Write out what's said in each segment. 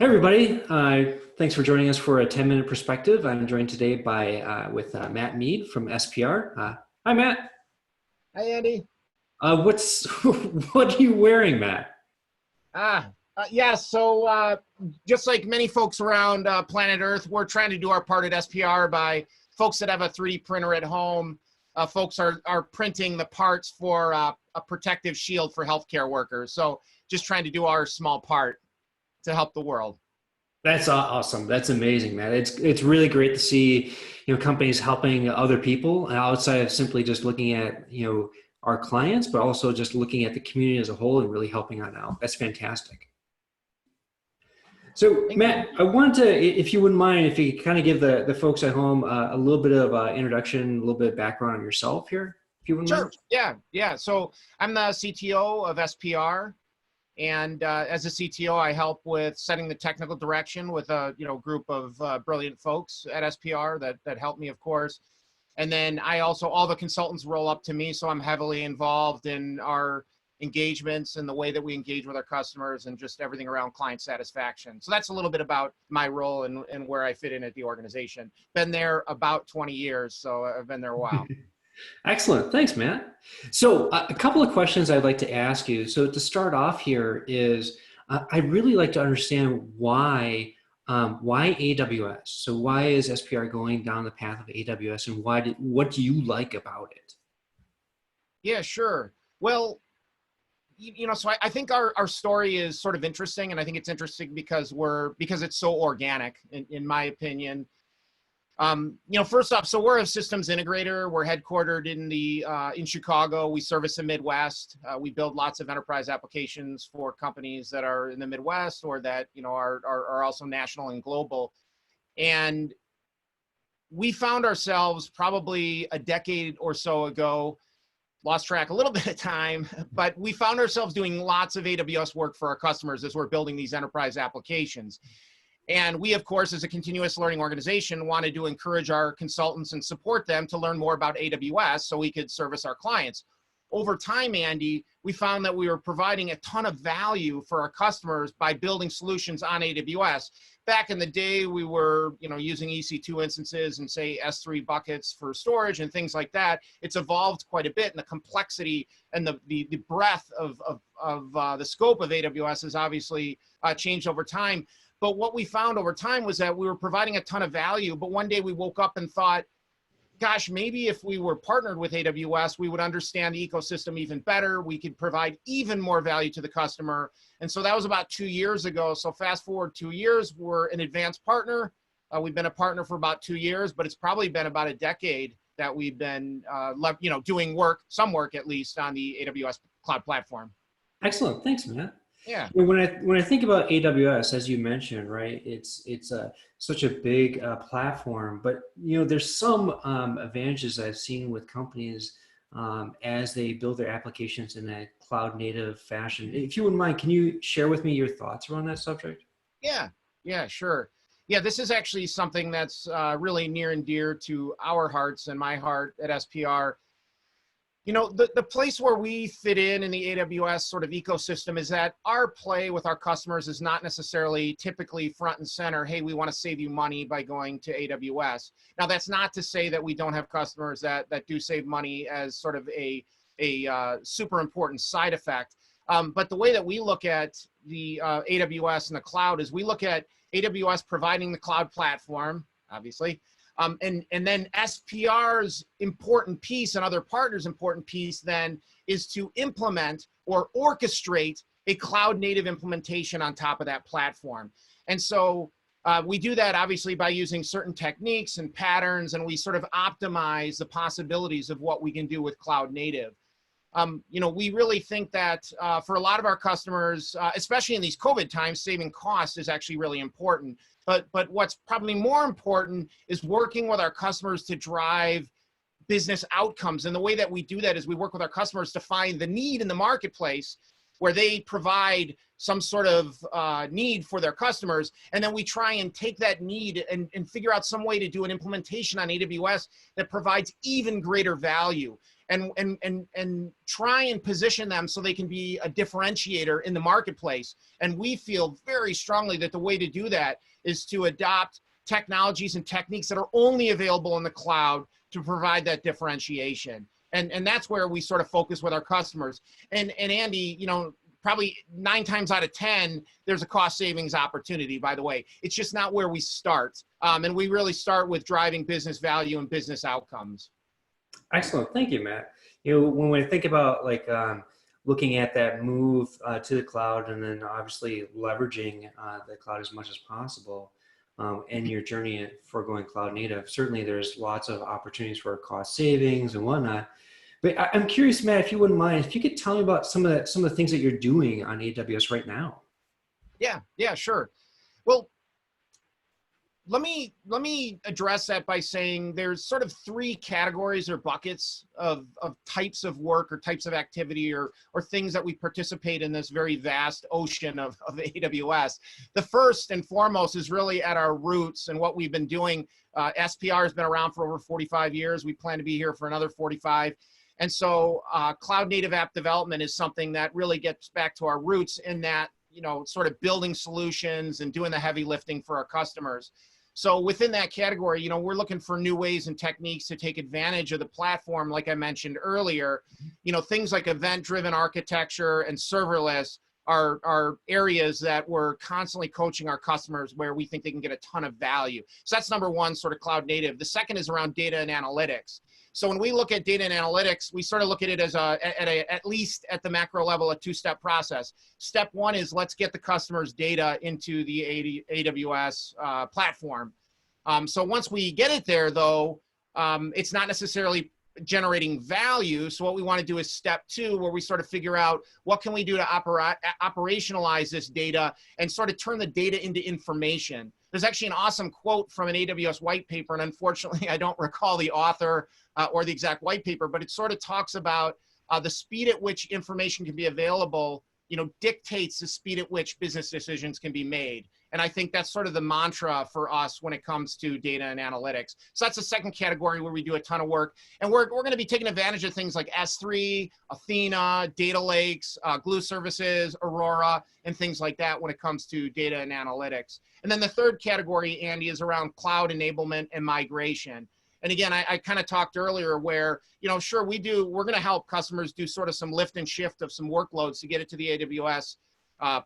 Hey everybody, thanks for joining us for a 10-minute perspective. I'm joined today with Matt Mead from SPR. Hi Matt. Hi, Andy. What's what are you wearing, Matt? Yeah, just like many folks around planet Earth, we're trying to do our part at SPR by folks that have a 3D printer at home. Folks are printing the parts for a protective shield for healthcare workers. So just trying to do our small part to help the world. That's awesome. That's amazing, Matt. It's really great to see companies helping other people outside of simply just looking at our clients, but also just looking at the community as a whole and really helping out. That's fantastic. So, Thank you. Matt, I wanted to, if you wouldn't mind, if you could kind of give the folks at home a little bit of introduction, a little bit of background on yourself here, if you wouldn't mind. Sure. Yeah. So I'm the CTO of SPR. And as a CTO, I help with setting the technical direction with a group of brilliant folks at SPR that help me, of course. And then all the consultants roll up to me, so I'm heavily involved in our engagements and the way that we engage with our customers and just everything around client satisfaction. So that's a little bit about my role and where I fit in at the organization. Been there about 20 years, so I've been there a while. Excellent. Thanks, Matt. So a couple of questions I'd like to ask you. So to start off here is I'd really like to understand why AWS? So why is SPR going down the path of AWS and what do you like about it? Yeah, sure. Well, so I think our story is sort of interesting, and I think it's interesting because it's so organic, in my opinion. First off, so we're a systems integrator. We're headquartered in Chicago. We service the Midwest. We build lots of enterprise applications for companies that are in the Midwest or that are also national and global. And we found ourselves probably a decade or so ago, lost track a little bit of time, but we found ourselves doing lots of AWS work for our customers as we're building these enterprise applications. And we, of course, as a continuous learning organization, wanted to encourage our consultants and support them to learn more about AWS so we could service our clients. Over time, Andy, we found that we were providing a ton of value for our customers by building solutions on AWS. Back in the day, we were using EC2 instances and say S3 buckets for storage and things like that. It's evolved quite a bit, and the complexity and the breadth of the scope of AWS has obviously changed over time. But what we found over time was that we were providing a ton of value, but one day we woke up and thought, gosh, maybe if we were partnered with AWS, we would understand the ecosystem even better. We could provide even more value to the customer. And so that was about 2 years ago. So fast forward 2 years, we're an advanced partner. We've been a partner for about 2 years, but it's probably been about a decade that we've been doing some work at least on the AWS cloud platform. Excellent. Thanks, Matt. Yeah. When I think about AWS, as you mentioned, right, it's such a big platform, but there's some advantages I've seen with companies as they build their applications in a cloud native fashion. If you wouldn't mind, can you share with me your thoughts around that subject? Yeah, sure. Yeah, this is actually something that's really near and dear to our hearts and my heart at SPR. The place where we fit in the AWS sort of ecosystem is that our play with our customers is not necessarily typically front and center, hey, we want to save you money by going to AWS. Now, that's not to say that we don't have customers that do save money as sort of a super important side effect. But the way that we look at the AWS and the cloud is we look at AWS providing the cloud platform, obviously, and then SPR's important piece and other partners' important piece then is to implement or orchestrate a cloud native implementation on top of that platform. And so we do that obviously by using certain techniques and patterns, and we sort of optimize the possibilities of what we can do with cloud native. We really think that for a lot of our customers, especially in these COVID times, saving costs is actually really important. But what's probably more important is working with our customers to drive business outcomes. And the way that we do that is we work with our customers to find the need in the marketplace where they provide some sort of need for their customers, and then we try and take that need and figure out some way to do an implementation on AWS that provides even greater value, and try and position them so they can be a differentiator in the marketplace. And we feel very strongly that the way to do that is to adopt technologies and techniques that are only available in the cloud to provide that differentiation. And that's where we sort of focus with our customers. And Andy, you know, probably 9 times out of 10, there's a cost savings opportunity, by the way. It's just not where we start. And we really start with driving business value and business outcomes. Excellent. Thank you, Matt. You know, when we think about like looking at that move to the cloud, and then obviously leveraging the cloud as much as possible, and your journey for going cloud native, certainly there's lots of opportunities for cost savings and whatnot. But I'm curious, Matt, if you wouldn't mind, if you could tell me about some of the things that you're doing on AWS right now. Yeah, sure. Well, let me address that by saying there's sort of 3 categories or buckets of types of work or types of activity or things that we participate in this very vast ocean of AWS. The first and foremost is really at our roots and what we've been doing. SPR has been around for over 45 years. We plan to be here for another 45. And so cloud native app development is something that really gets back to our roots in that, you know, sort of building solutions and doing the heavy lifting for our customers. So within that category, you know, we're looking for new ways and techniques to take advantage of the platform. Like I mentioned earlier, you know, things like event-driven architecture and serverless are areas that we're constantly coaching our customers where we think they can get a ton of value. So that's number one, sort of cloud native. The second is around data and analytics. So when we look at data and analytics, we sort of look at it as at least at the macro level, a 2-step process. Step 1 is let's get the customer's data into the AWS platform. So once we get it there, though, it's not necessarily generating value. So what we want to do is step 2, where we sort of figure out what can we do to operationalize this data and sort of turn the data into information. There's actually an awesome quote from an AWS white paper, and unfortunately I don't recall the author or the exact white paper, but it sort of talks about the speed at which information can be available, you know, dictates the speed at which business decisions can be made. And I think that's sort of the mantra for us when it comes to data and analytics. So that's the second category where we do a ton of work. And we're going to be taking advantage of things like S3, Athena, data lakes, glue services, Aurora, and things like that when it comes to data and analytics. And then the third category, Andy, is around cloud enablement and migration. And again, I kind of talked earlier where, you know, sure, we're going to help customers do sort of some lift and shift of some workloads to get it to the AWS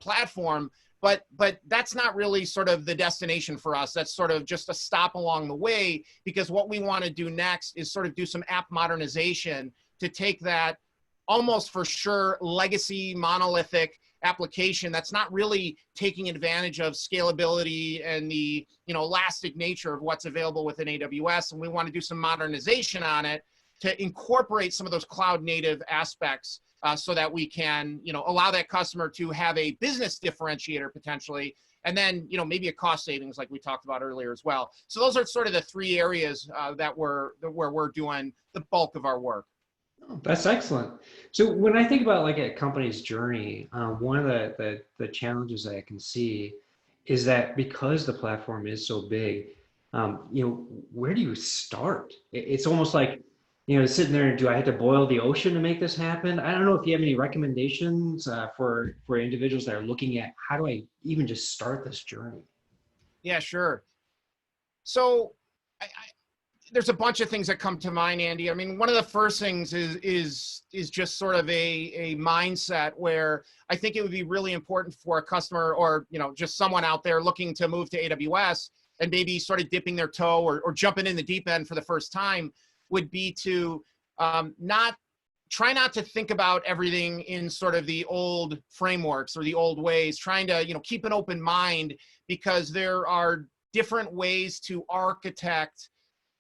platform. But that's not really sort of the destination for us. That's sort of just a stop along the way, because what we want to do next is sort of do some app modernization to take that almost for sure legacy monolithic application that's not really taking advantage of scalability and the, you know, elastic nature of what's available within AWS. And we want to do some modernization on it to incorporate some of those cloud native aspects so that we can, you know, allow that customer to have a business differentiator potentially, and then, you know, maybe a cost savings like we talked about earlier as well. So those are sort of the 3 areas where we're doing the bulk of our work. Oh, that's excellent. So when I think about like a company's journey, one of the challenges that I can see is that because the platform is so big, you know, where do you start? It's almost like, you know, sitting there and do I have to boil the ocean to make this happen? I don't know if you have any recommendations for individuals that are looking at how do I even just start this journey? Yeah, sure. So there's a bunch of things that come to mind, Andy. I mean, one of the first things is just sort of a mindset where I think it would be really important for a customer or, you know, just someone out there looking to move to AWS and maybe sort of dipping their toe or jumping in the deep end for the first time would be to try not to think about everything in sort of the old frameworks or the old ways, trying to, you know, keep an open mind, because there are different ways to architect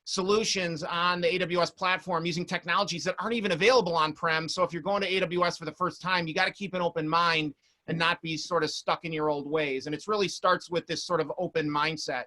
solutions on the AWS platform using technologies that aren't even available on-prem. So if you're going to AWS for the first time, you got to keep an open mind and not be sort of stuck in your old ways. And it really starts with this sort of open mindset.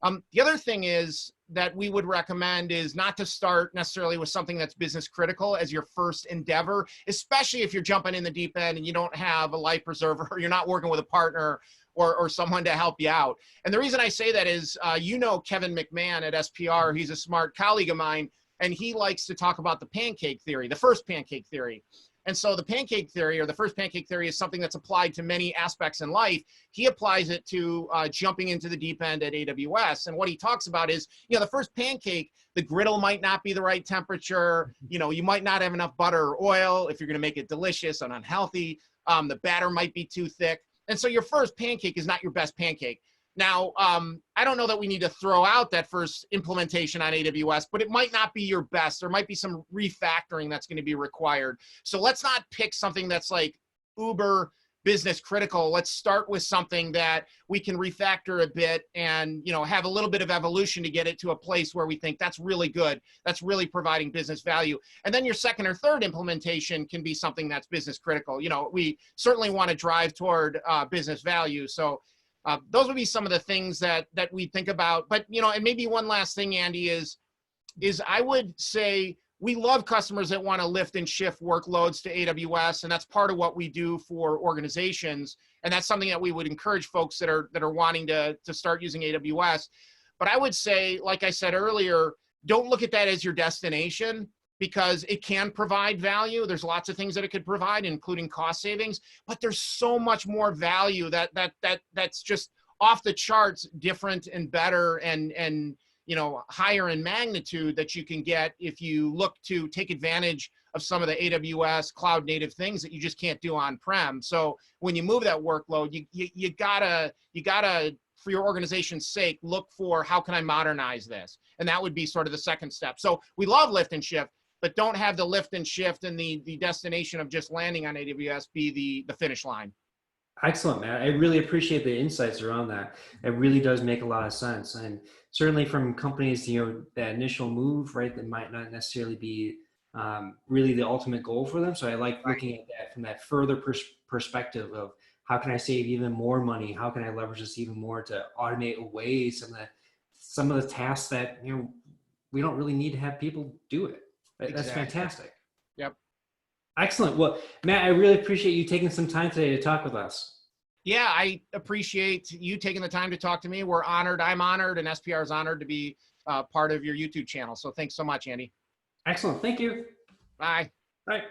The other thing is that we would recommend is not to start necessarily with something that's business critical as your first endeavor, especially if you're jumping in the deep end and you don't have a life preserver or you're not working with a partner or someone to help you out. And the reason I say that is, you know, Kevin McMahon at SPR, he's a smart colleague of mine, and he likes to talk about the pancake theory, the first pancake theory. And so the pancake theory, or the first pancake theory, is something that's applied to many aspects in life. He applies it to jumping into the deep end at AWS. And what he talks about is, you know, the first pancake, the griddle might not be the right temperature. You know, you might not have enough butter or oil if you're going to make it delicious and unhealthy. The batter might be too thick. And so your first pancake is not your best pancake. Now, I don't know that we need to throw out that first implementation on AWS, but it might not be your best. There might be some refactoring that's going to be required. So let's not pick something that's like uber business critical. Let's start with something that we can refactor a bit and, you know, have a little bit of evolution to get it to a place where we think that's really good. That's really providing business value. And then your second or third implementation can be something that's business critical. You know, we certainly want to drive toward business value. So those would be some of the things that we think about. But, you know, and maybe one last thing, Andy, is I would say we love customers that want to lift and shift workloads to AWS, and that's part of what we do for organizations. And that's something that we would encourage folks that are wanting to start using AWS. But I would say, like I said earlier, don't look at that as your destination, because it can provide value. There's lots of things that it could provide, including cost savings, but there's so much more value that's just off the charts, different and better and you know, higher in magnitude that you can get if you look to take advantage of some of the AWS cloud native things that you just can't do on-prem. So when you move that workload, you gotta, for your organization's sake, look for how can I modernize this? And that would be sort of the second step. So we love lift and shift, but don't have the lift and shift and the destination of just landing on AWS be the finish line. Excellent, Matt. I really appreciate the insights around that. It really does make a lot of sense. And certainly from companies, you know, that initial move, right, that might not necessarily be really the ultimate goal for them. So I like Right. looking at that from that further perspective of how can I save even more money? How can I leverage this even more to automate away some of the tasks that, you know, we don't really need to have people do it. That's Exactly. fantastic. Yep. Excellent. Well, Matt, I really appreciate you taking some time today to talk with us. Yeah, I appreciate you taking the time to talk to me. We're honored. I'm honored, and SPR is honored to be part of your YouTube channel. So thanks so much, Andy. Excellent. Thank you. Bye. Bye.